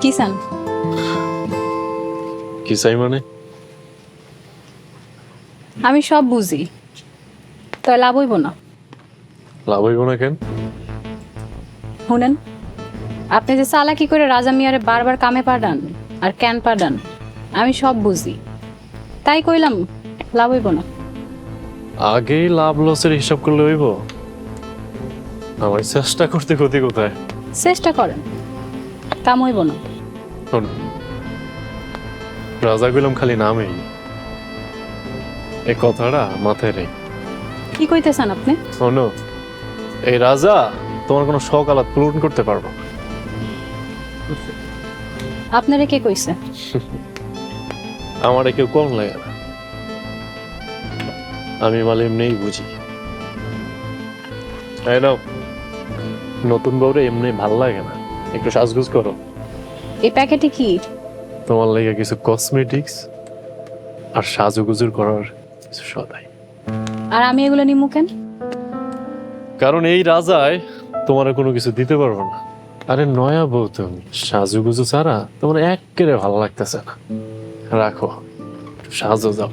কি চান? কি চাই মানে? আমি সব বুঝি, তো লাভ হইব না। লাভ হইব না কেন? শুনেন, আপনি যে চালাকি করে রাজা মিয়ারে বারবার কামে পাঠান আর কেন পাঠান, আমি সব বুঝি, তাই কইলাম লাভ হইব না। আগেই লাভ লসের হিসাব করলে হইব? আমার চেষ্টা করতে ক্ষতি কোথায়? চেষ্টা করেন, কাম হইব না। শোন, রাজা গেলাম খালি নামেই, এই কথাটা মাথায় রেখ। কি কইতেছেন আপনি? শোনো, এই রাজা তোমার কোনো শখ আলাদ পূরণ করতে পারবো না। আপনারে কে কইছে? আমার কেউ কম লাগে না, আমি মালে এমনিই বুঝি। এই নাও, নতুন বউরে এমনি ভাল লাগে না, একটু সাজগুজ করো। এই প্যাকেটে কি? তোমার লাগে কিছু কসমেটিক্স আর সাজুগুজুর করার কিছু সদাই। আর আমি এগুলো নিমু কেন? কারণ এই রাজায় তোমার কোনো কিছু দিতে পারবো না। আরে নয়া বউ তুমি, সাজুগুজু ছাড়া তোমার একেবারে ভালো লাগতেছে না। রাখো, সাজো যাও।